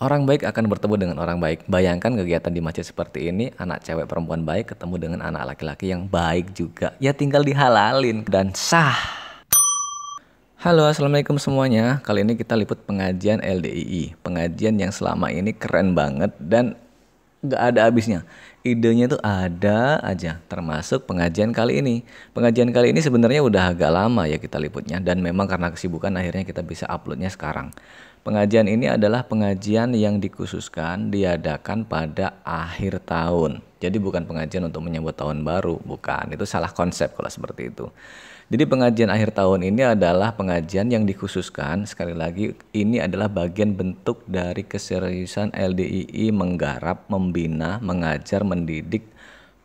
Orang baik akan bertemu dengan orang baik. Bayangkan kegiatan di masjid seperti ini, anak cewek perempuan baik ketemu dengan anak laki-laki yang baik juga. Ya tinggal dihalalin dan sah. Halo, assalamualaikum semuanya. Kali ini kita liput pengajian LDII. Pengajian yang selama ini keren banget dan gak ada habisnya. Idenya tuh ada aja, termasuk pengajian kali ini. Pengajian kali ini sebenarnya udah agak lama ya kita liputnya, dan memang karena kesibukan akhirnya kita bisa uploadnya sekarang. Pengajian ini adalah pengajian yang dikhususkan diadakan pada akhir tahun. Jadi bukan pengajian untuk menyambut tahun baru, bukan. Itu salah konsep kalau seperti itu. Jadi pengajian akhir tahun ini adalah pengajian yang dikhususkan, sekali lagi ini adalah bagian bentuk dari keseriusan LDII menggarap, membina, mengajar, mendidik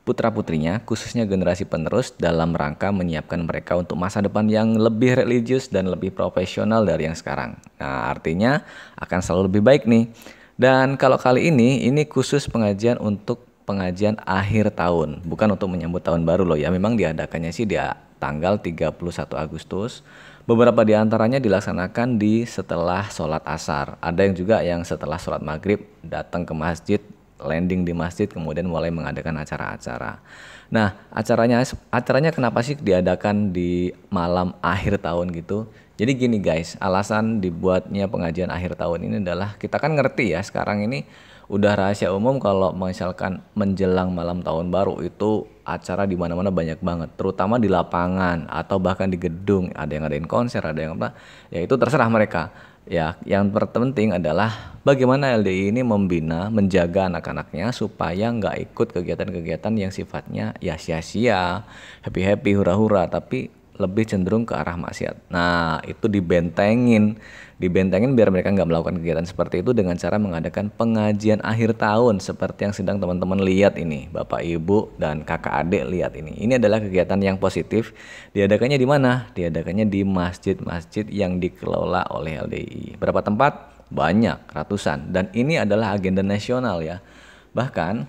putra-putrinya, khususnya generasi penerus dalam rangka menyiapkan mereka untuk masa depan yang lebih religius dan lebih profesional dari yang sekarang. Nah, artinya akan selalu lebih baik nih. Dan kalau kali ini khusus pengajian untuk pengajian akhir tahun, bukan untuk menyambut tahun baru loh ya. Memang diadakannya sih dia tanggal 31 Agustus. Beberapa di antaranya dilaksanakan di setelah sholat asar. Ada yang juga yang setelah sholat maghrib datang ke masjid, landing di masjid, kemudian mulai mengadakan acara-acara. Nah, acaranya kenapa sih diadakan di malam akhir tahun gitu? Jadi gini guys, alasan dibuatnya pengajian akhir tahun ini adalah kita kan ngerti ya sekarang ini udah rahasia umum kalau misalkan menjelang malam tahun baru itu acara di mana-mana banyak banget, terutama di lapangan atau bahkan di gedung, ada yang ngadain konser, ada yang apa, ya itu terserah mereka. Ya, yang terpenting adalah bagaimana LDI ini membina, menjaga anak-anaknya supaya nggak ikut kegiatan-kegiatan yang sifatnya ya sia-sia, happy-happy, hura-hura, tapi lebih cenderung ke arah maksiat. Nah, itu dibentengin biar mereka nggak melakukan kegiatan seperti itu dengan cara mengadakan pengajian akhir tahun seperti yang sedang teman-teman lihat ini, Bapak Ibu dan kakak adik lihat ini. Ini adalah kegiatan yang positif. Diadakannya di mana? Diadakannya di masjid-masjid yang dikelola oleh LDI. Berapa tempat? Banyak, ratusan. Dan ini adalah agenda nasional ya. Bahkan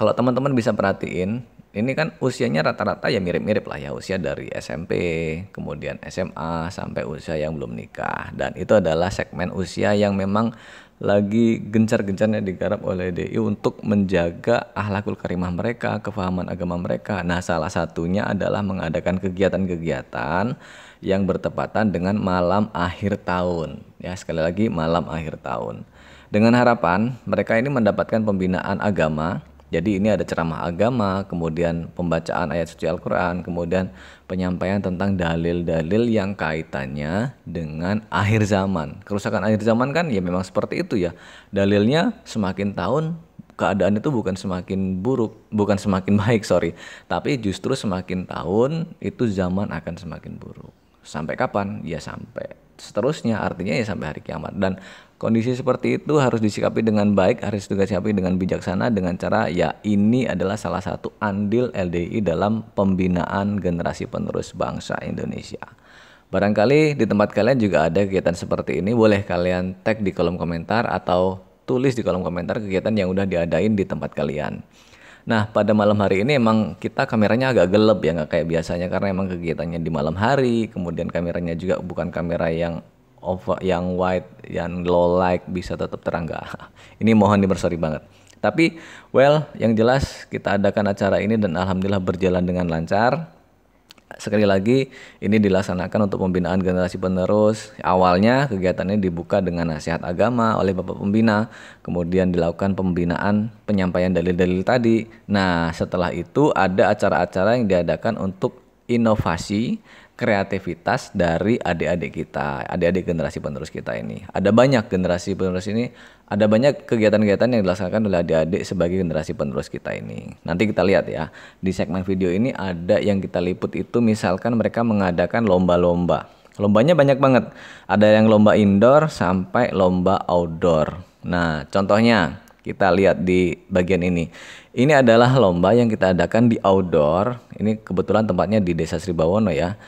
kalau teman-teman bisa perhatiin, ini kan usianya rata-rata ya mirip-mirip lah ya, usia dari SMP, kemudian SMA sampai usia yang belum nikah. Dan itu adalah segmen usia yang memang lagi gencar-gencarnya digarap oleh DI untuk menjaga akhlakul karimah mereka, kefahaman agama mereka. Nah, salah satunya adalah mengadakan kegiatan-kegiatan yang bertepatan dengan malam akhir tahun. Ya, sekali lagi malam akhir tahun. Dengan harapan mereka ini mendapatkan pembinaan agama. Jadi ini ada ceramah agama, kemudian pembacaan ayat suci Al-Quran, kemudian penyampaian tentang dalil-dalil yang kaitannya dengan akhir zaman. Kerusakan akhir zaman kan ya memang seperti itu ya. Dalilnya semakin tahun keadaan itu bukan semakin buruk, bukan semakin baik, tapi justru semakin tahun itu zaman akan semakin buruk. Sampai kapan? Ya sampai seterusnya, artinya ya sampai hari kiamat. Dan kondisi seperti itu harus disikapi dengan baik, harus disikapi dengan bijaksana dengan cara ya ini adalah salah satu andil LDI dalam pembinaan generasi penerus bangsa Indonesia. Barangkali di tempat kalian juga ada kegiatan seperti ini, boleh kalian tag di kolom komentar atau tulis di kolom komentar kegiatan yang udah diadain di tempat kalian. Nah, pada malam hari ini emang kita kameranya agak gelap ya, nggak kayak biasanya karena emang kegiatannya di malam hari, kemudian kameranya juga bukan kamera yang yang wide, yang low light bisa tetap terang, nggak. Ini mohon dimaklumi banget. Tapi well, yang jelas kita adakan acara ini dan alhamdulillah berjalan dengan lancar. Sekali lagi ini dilaksanakan untuk pembinaan generasi penerus. Awalnya kegiatan ini dibuka dengan nasihat agama oleh Bapak Pembina, kemudian dilakukan pembinaan penyampaian dalil-dalil tadi. Nah, setelah itu ada acara-acara yang diadakan untuk inovasi, kreativitas dari adik-adik kita, adik-adik generasi penerus kita ini. Ada banyak generasi penerus ini, ada banyak kegiatan-kegiatan yang dilaksanakan oleh adik-adik sebagai generasi penerus kita ini. Nanti kita lihat ya, di segmen video ini ada yang kita liput itu misalkan mereka mengadakan lomba-lomba. Lombanya banyak banget. Ada yang lomba indoor sampai lomba outdoor. Nah, contohnya kita lihat di bagian ini. Ini adalah lomba yang kita adakan di outdoor. Ini kebetulan tempatnya di Desa Sribawono ya.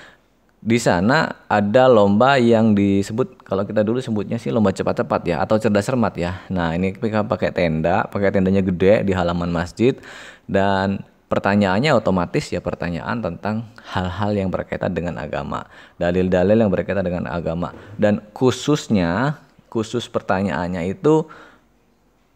Di sana ada lomba yang disebut, kalau kita dulu sebutnya sih lomba cepat-cepat ya, atau cerdas cermat ya. Nah, ini kita pakai tendanya gede di halaman masjid, dan pertanyaannya otomatis ya pertanyaan tentang hal-hal yang berkaitan dengan agama, dalil-dalil yang berkaitan dengan agama. Dan khusus pertanyaannya itu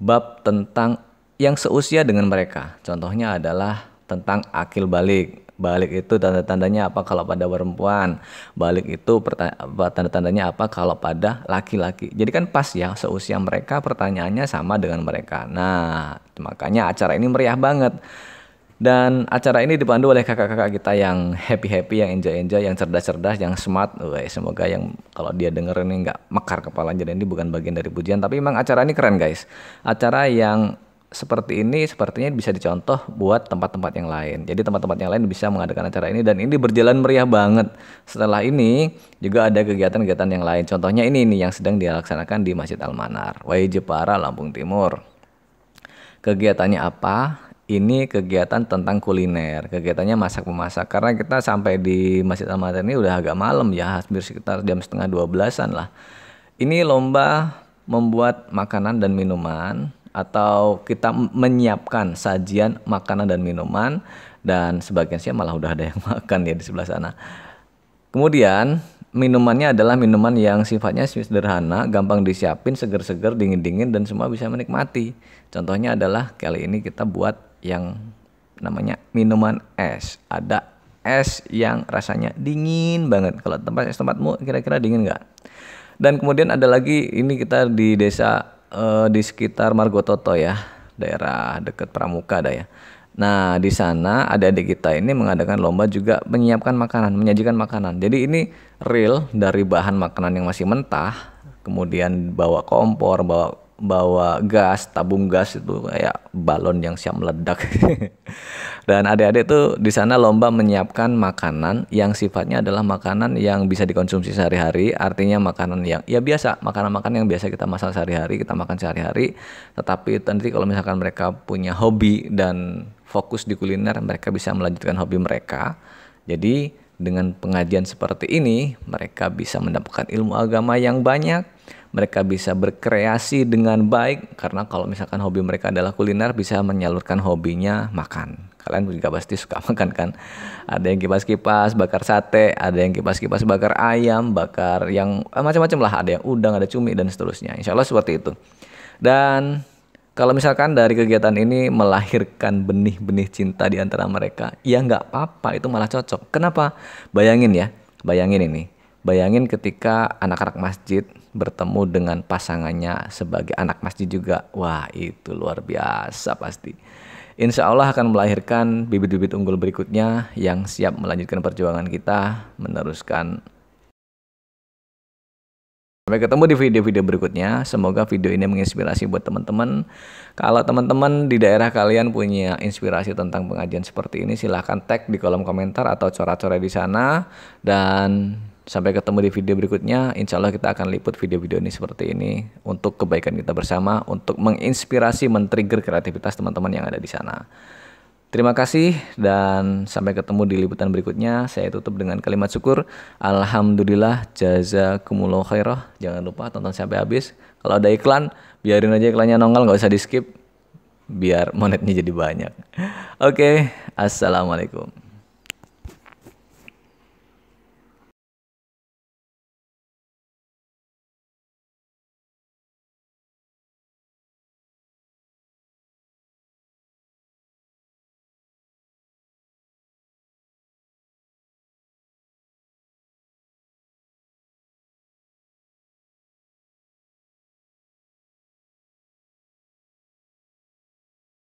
bab tentang yang seusia dengan mereka. Contohnya adalah tentang akil balik. Balik itu tanda-tandanya apa kalau pada perempuan. Balik itu tanda-tandanya apa kalau pada laki-laki. Jadi kan pas ya, seusia mereka pertanyaannya sama dengan mereka. Nah, makanya acara ini meriah banget. Dan acara ini dipandu oleh kakak-kakak kita yang happy-happy, yang enjoy-enjoy, yang cerdas-cerdas, yang smart. Wah, semoga yang kalau dia denger ini nggak mekar kepala. Jadi ini bukan bagian dari pujian, tapi memang acara ini keren guys. Acara yang seperti ini sepertinya bisa dicontoh buat tempat-tempat yang lain. Jadi tempat-tempat yang lain bisa mengadakan acara ini dan ini berjalan meriah banget. Setelah ini juga ada kegiatan-kegiatan yang lain. Contohnya ini nih yang sedang dilaksanakan di Masjid Al-Manar, WI Jepara, Lampung Timur. Kegiatannya apa? Ini kegiatan tentang kuliner. Kegiatannya masak-memasak. Karena kita sampai di Masjid Al-Manar ini udah agak malam ya, hampir sekitar jam setengah 12-an lah. Ini lomba membuat makanan dan minuman, atau kita menyiapkan sajian makanan dan minuman, dan sebagian sih malah udah ada yang makan ya di sebelah sana. Kemudian minumannya adalah minuman yang sifatnya sederhana, gampang disiapin, seger-seger, dingin-dingin, dan semua bisa menikmati. Contohnya adalah kali ini kita buat yang namanya minuman es. Ada es yang rasanya dingin banget. Kalau tempatmu kira-kira dingin nggak? Dan kemudian ada lagi, ini kita di desa di sekitar Margototo ya, daerah dekat Pramuka ada ya. Nah, di sana adik-adik kita ini mengadakan lomba juga menyiapkan makanan, menyajikan makanan. Jadi ini real dari bahan makanan yang masih mentah, kemudian bawa kompor, bawa gas, tabung gas itu kayak balon yang siap meledak. Dan adik-adik tuh di sana lomba menyiapkan makanan yang sifatnya adalah makanan yang bisa dikonsumsi sehari-hari, artinya makanan yang ya biasa, makanan-makanan yang biasa kita masak sehari-hari, kita makan sehari-hari. Tetapi nanti kalau misalkan mereka punya hobi dan fokus di kuliner, mereka bisa melanjutkan hobi mereka. Jadi dengan pengajian seperti ini, mereka bisa mendapatkan ilmu agama yang banyak. Mereka bisa berkreasi dengan baik, karena kalau misalkan hobi mereka adalah kuliner, bisa menyalurkan hobinya makan. Kalian juga pasti suka makan kan? Ada yang kipas-kipas bakar sate, ada yang kipas-kipas bakar ayam, bakar yang macam-macam lah. Ada yang udang, ada cumi, dan seterusnya. Insya Allah seperti itu. Dan kalau misalkan dari kegiatan ini melahirkan benih-benih cinta di antara mereka, ya nggak apa-apa, itu malah cocok. Kenapa? Bayangin ya, bayangin ini. Bayangin ketika anak-anak masjid bertemu dengan pasangannya sebagai anak masjid juga. Wah, itu luar biasa pasti. Insya Allah akan melahirkan bibit-bibit unggul berikutnya yang siap melanjutkan perjuangan kita, meneruskan. Sampai ketemu di video-video berikutnya. Semoga video ini menginspirasi buat teman-teman. Kalau teman-teman di daerah kalian punya inspirasi tentang pengajian seperti ini, silahkan tag di kolom komentar atau coret-coret di sana. Dan sampai ketemu di video berikutnya. Insya Allah kita akan liput video-video ini seperti ini untuk kebaikan kita bersama, untuk menginspirasi, men-trigger kreativitas teman-teman yang ada di sana. Terima kasih dan sampai ketemu di liputan berikutnya. Saya tutup dengan kalimat syukur. Alhamdulillah, jazakumullah khairah. Jangan lupa tonton sampai habis. Kalau ada iklan, biarin aja iklannya nongol, nggak usah di skip, biar monetnya jadi banyak. Oke, assalamualaikum.